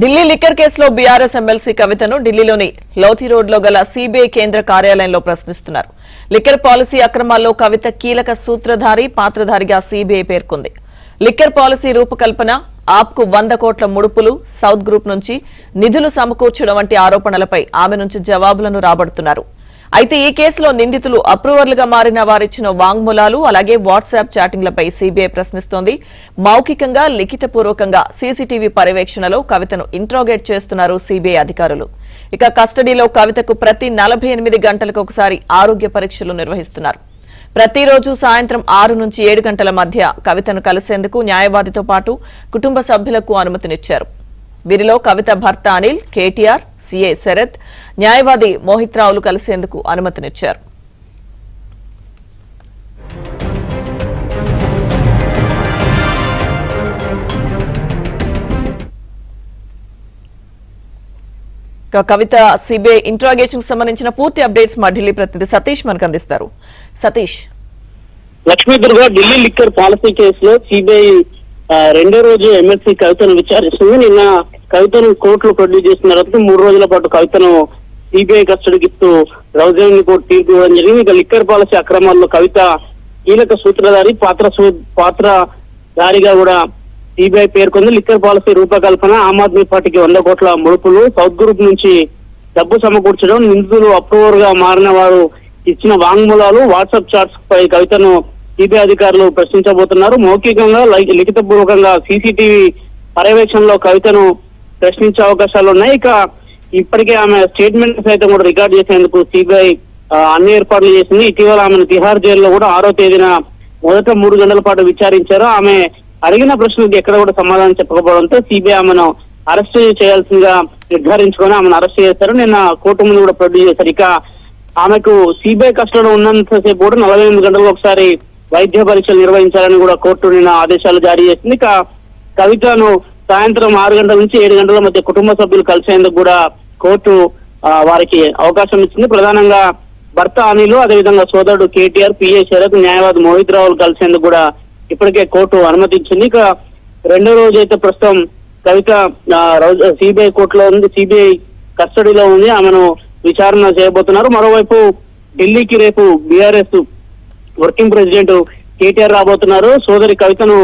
Delhi liquor కేసులో BRS MLC కవితను ఢిల్లీలోని లోథి రోడ్లో గల సీబీఐ కేంద్ర కార్యాలయంలో ప్రశ్నిస్తున్నారు. లిక్కర్ పాలసీ అక్రమాల్లో కవిత కీలక సూత్రధారి, పాత్రధారిగా సీబీఐ పేర్కొంది. లిక్కర్ పాలసీ రూపకల్పన, ఆప్కు 100 కోట్ల ముడుపులు, సౌత్ గ్రూప్ నుంచి నిధులు సమకూర్చడం వంటి ఆరోపణలపై ఆమె నుంచి జవాబులను రాబడుతున్నారు. అయితే ఈ కేసులో నిందితులు అప్రూవర్లుగా మారిన వారిచ్చిన వాంగ్మూలాలు, అలాగే వాట్సాప్ చాటింగ్లపై సీబీఐ ప్రశ్నిస్తోంది. మౌఖికంగా, లిఖితపూర్వకంగా సీసీటీవీ పర్యవేక్షణలో కవితను ఇంట్రోగేట్ చేస్తున్నారు సీబీఐ అధికారులు. ఇక కస్టడీలో కవితకు ప్రతి 48 గంటలకు ఒకసారి ఆరోగ్య పరీక్షలు నిర్వహిస్తున్నారు. ప్రతిరోజు సాయంత్రం 6 నుంచి 7 గంటల మధ్య కవితను కలిసేందుకు న్యాయవాదితో పాటు కుటుంబ సభ్యులకు అనుమతినిచ్చారు. వీరిలో కవిత భర్త అనిల్, కేటీఆర్, సీఐ శరత్, న్యాయవాది మోహిత్ రావులు కలిసేందుకు అనుమతినిచ్చారు. కవిత సిబిఐ ఇంట్రాగేషన్ కు సంబంధించిన పూర్తి అప్డేట్స్ మా ఢిల్లీ ప్రతినిధి సతీష్ మనకు అందిస్తారు. సతీష్. లక్ష్మీ దుర్గా, ఢిల్లీ లిక్కర్ పాలసీ కేసులో సిబిఐ రెండో రోజు ఎమ్మెల్సీ కవితను విచారిస్తుంది. నిన్న కవితను కోర్టులో ప్రొడ్యూస్ చేసిన తర్వాత 3 రోజుల పాటు కవితను సిబిఐ కస్టడీకి ఇస్తూ రౌజన్ కోర్టు తీర్పు ఇవ్వడం జరిగింది. ఇక లిక్కర్ పాలసీ అక్రమాల్లో కవిత కీలక సూత్రధారి, పాత్రధారిగా కూడా సిబిఐ పేర్కొంది. లిక్కర్ పాలసీ రూపకల్పన, ఆమ్ ఆద్మీ పార్టీకి 100 కోట్ల ముడుపులు, సౌత్ గ్రూప్ నుంచి డబ్బు సమకూర్చడం, నిందితులు అప్రూవర్ గా మారిన వారు ఇచ్చిన వాంగ్మూలాలు, వాట్సాప్ చాట్స్ పై కవితను సిబిఐ అధికారులు ప్రశ్నించబోతున్నారు. మౌఖికంగా, లిఖితపూర్వకంగా సీసీటీవీ పర్యవేక్షణలో కవితను ప్రశ్నించే అవకాశాలు ఉన్నాయి. ఇక ఇప్పటికే ఆమె స్టేట్మెంట్ సైతం కూడా రికార్డు చేసేందుకు సిబిఐ అన్ని ఏర్పాట్లు చేసింది. ఇటీవల ఆమెను తిహార్ జైల్లో కూడా 6వ తేదీన మొదట 3 గంటల పాటు విచారించారు. ఆమె అడిగిన ప్రశ్నలకు ఎక్కడ కూడా సమాధానం చెప్పకపోవడంతో సిబిఐ ఆమెను అరెస్ట్ చేయాల్సిందిగా నిర్ధారించుకొని ఆమెను అరెస్ట్ చేశారు. నిన్న కోర్టు ముందు కూడా ప్రొడ్యూస్ చేశారు. ఇక ఆమెకు సిబిఐ కస్టడీలో ఉన్నంతసేపు కూడా 48 గంటలకు ఒకసారి వైద్య పరీక్షలు నిర్వహించాలని కూడా కోర్టు నిన్న ఆదేశాలు జారీ చేసింది. ఇక కవితను సాయంత్రం 6 గంటల నుంచి 7 గంటల మధ్య కుటుంబ సభ్యులు కలిసేందుకు కూడా కోర్టు వారికి అవకాశం ఇచ్చింది. ప్రధానంగా భర్త అనిల్, అదేవిధంగా సోదరుడు కేటీఆర్, పిఏ శరత్, న్యాయవాది మోహిత్ రావులు కలిసేందుకు కూడా ఇప్పటికే కోర్టు అనుమతించింది. ఇక రెండో రోజు అయితే ప్రస్తుతం కవిత సిబిఐ కోర్టులో ఉంది, సిబిఐ కస్టడీలో ఉంది. ఆమెను విచారణ చేయబోతున్నారు. మరోవైపు ఢిల్లీకి రేపు బీఆర్ఎస్ వర్కింగ్ ప్రెసిడెంట్ కేటీఆర్ రాబోతున్నారు. సోదరి కవితను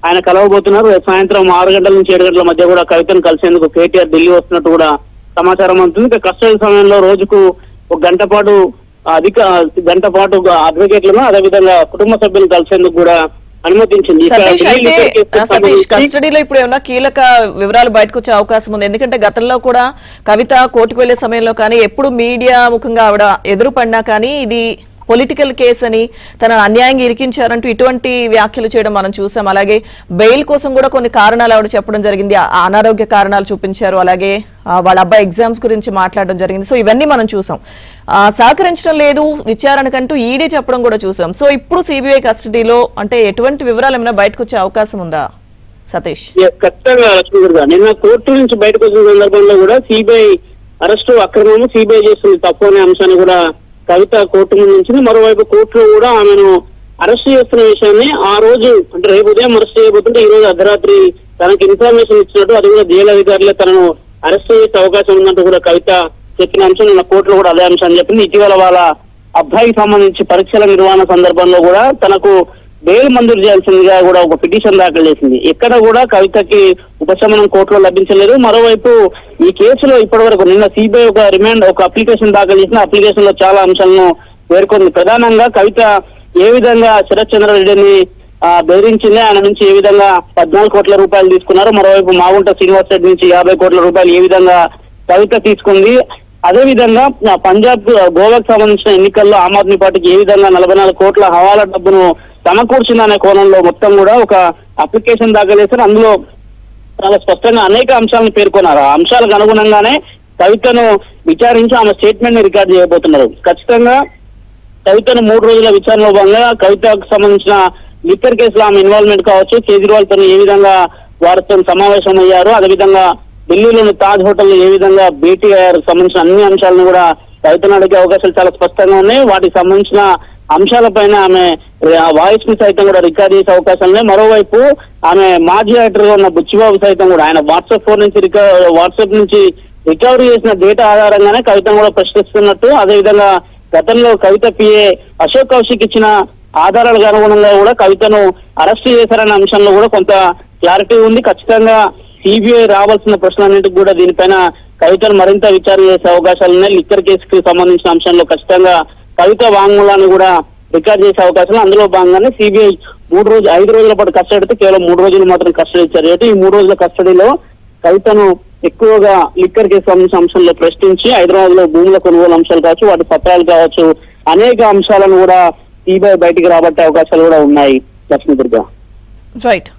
ఆయన కలవబోతున్నారు. సాయంత్రం 6 గంటల నుంచి 7 గంటల మధ్య కూడా కవితను కలిసేందుకు కేటీఆర్ ఢిల్లీ వస్తున్నట్టు కూడా సమాచారం అందుతుంది. ఇక కస్టడీ సమయంలో రోజుకు 1 గంట పాటు అడ్వకేట్లను, అదేవిధంగా కుటుంబ సభ్యులను కలిసేందుకు కూడా అనుమతించింది. సతీష్, కస్టడీలో ఇప్పుడు ఏమన్నా కీలక వివరాలు బయటకు వచ్చే అవకాశం ఉంది? ఎందుకంటే గతంలో కూడా కవిత కోర్టుకు వెళ్లే సమయంలో కానీ ఎప్పుడు మీడియా ముఖంగా ఆవిడ ఎదురుపడినా కానీ ఇది పొలిటికల్ కేసు అని, తన అన్యాయంగా ఇరికించారంటూ ఇటువంటి వ్యాఖ్యలు చేయడం మనం చూసాం. అలాగే బెయిల్ కోసం కూడా కొన్ని కారణాలు ఆవిడ చెప్పడం జరిగింది, అనారోగ్య కారణాలు చూపించారు. అలాగే వాళ్ళ అబ్బాయి ఎగ్జామ్స్ గురించి మాట్లాడడం జరిగింది. సో ఇవన్నీ మనం చూసాం. సహకరించడం లేదు విచారణకంటూ ఈడీ చెప్పడం కూడా చూసాం. సో ఇప్పుడు సిబిఐ కస్టడీలో అంటే ఎటువంటి వివరాలు ఏమైనా బయటకు వచ్చే అవకాశం ఉందా సతీష్? ఖచ్చితంగా లక్ష్మీదుర్గా, నిన్న కోర్టు నుంచి బయటకు వచ్చిన సందర్భంలో కూడా సిబిఐ అరెస్టు అక్రమము, సిబిఐ చేస్తుంది తప్పు అనే అంశాన్ని కూడా కవిత కోర్టు ముందు ఉంచింది. మరోవైపు కోర్టులో కూడా ఆమెను అరెస్ట్ చేస్తున్న విషయాన్ని ఆ రోజు అంటే రేపు ఉదయం అరెస్ట్ చేయబోతుంటే ఈ రోజు అర్ధరాత్రి తనకు ఇన్ఫర్మేషన్ ఇచ్చినట్టు, అది కూడా జైలు అధికారులే తనను అరెస్ట్ చేసే అవకాశం ఉన్నట్టు కూడా కవిత చెప్పిన అంశం నిన్న కోర్టులో కూడా అదే అంశాన్ని చెప్పింది. ఇటీవల వాళ్ళ అబ్బాయికి సంబంధించి పరీక్షల నిర్వహణ సందర్భంలో కూడా తనకు బెయిల్ మంజూరు చేయాల్సిందిగా కూడా ఒక పిటిషన్ దాఖలు చేసింది. ఎక్కడ కూడా కవితకి ఉపశమనం కోర్టులో లభించలేదు. మరోవైపు ఈ కేసులో ఇప్పటి వరకు నిన్న సిబిఐ ఒక అప్లికేషన్ దాఖలు చేసిన అప్లికేషన్ లో చాలా అంశాలను పేర్కొంది. ప్రధానంగా కవిత ఏ విధంగా శరత్ చంద్రారెడ్డిని బెదిరించింది, ఆయన నుంచి ఏ విధంగా 14 కోట్ల రూపాయలు తీసుకున్నారు, మరోవైపు మాగుంట శ్రీనివాస్ రెడ్డి నుంచి 50 కోట్ల రూపాయలు ఏ విధంగా కవిత తీసుకుంది, అదేవిధంగా పంజాబ్, గోవాకు సంబంధించిన ఎన్నికల్లో ఆమ్ ఆద్మీ పార్టీకి ఏ విధంగా 44 కోట్ల హవాలా డబ్బును సమకూర్చిందనే కోణంలో మొత్తం కూడా ఒక అప్లికేషన్ దాఖలు చేశారు. అందులో చాలా స్పష్టంగా అనేక అంశాలను పేర్కొన్నారు. ఆ అంశాలకు అనుగుణంగానే కవితను విచారించి ఆమె స్టేట్మెంట్ ని రికార్డు చేయబోతున్నారు. ఖచ్చితంగా కవితను 3 రోజుల విచారణలో భాగంగా కవితకు సంబంధించిన లిక్కర్ కేసులో ఆమె ఇన్వాల్వ్మెంట్ కావచ్చు, కేజ్రీవాల్ తో ఏ విధంగా వారితో సమావేశం అయ్యారు, అదేవిధంగా ఢిల్లీలోని తాజ్ హోటల్ ఏ విధంగా భేటీ అయ్యారు సంబంధించిన అన్ని అంశాలను కూడా కవితను అడిగే అవకాశాలు చాలా స్పష్టంగా ఉన్నాయి. వాటికి సంబంధించిన అంశాలపైన ఆమె వాయిస్ ని సైతం కూడా రికార్డ్ చేసే అవకాశాలు ఉన్నాయి. మరోవైపు ఆమె మాజీ డైరెక్టర్ గా ఉన్న బుచ్చిబాబు సైతం కూడా ఆయన వాట్సాప్ నుంచి రికవరీ చేసిన డేటా ఆధారంగానే కవితను కూడా ప్రశ్నిస్తున్నట్టు, అదేవిధంగా గతంలో కవిత పిఏ అశోక్ కౌశిక్ ఇచ్చిన ఆధారాలకు అనుగుణంగా కూడా కవితను అరెస్ట్ చేశారనే అంశంలో కూడా కొంత క్లారిటీ ఉంది. ఖచ్చితంగా సిబిఐ రావాల్సిన ప్రశ్నలన్నింటికి కూడా దీనిపైన కవితను మరింత విచారణ చేసే అవకాశాలు ఉన్నాయి. లిక్కర్ కేసుకి సంబంధించిన అంశంలో ఖచ్చితంగా కవిత వాంగ్మూలాన్ని కూడా రికార్డ్ చేసే అవకాశాలు, అందులో భాగంగానే సిబిఐ 5 రోజుల పాటు కస్టడీ అయితే కేవలం 3 రోజులు మాత్రం కస్టడీ ఇచ్చారు. కాబట్టి ఈ 3 రోజుల కస్టడీలో కవితను ఎక్కువగా లిక్కర్ కేసు సంబంధించిన అంశంలో ప్రశ్నించి హైదరాబాద్ లో భూముల కొనుగోలు అంశాలు కావచ్చు, వాటి పత్రాలు కావచ్చు, అనేక అంశాలను కూడా సిబిఐ బయటికి రాబట్టే అవకాశాలు కూడా ఉన్నాయి. లక్ష్మీదుర్గ. రైట్.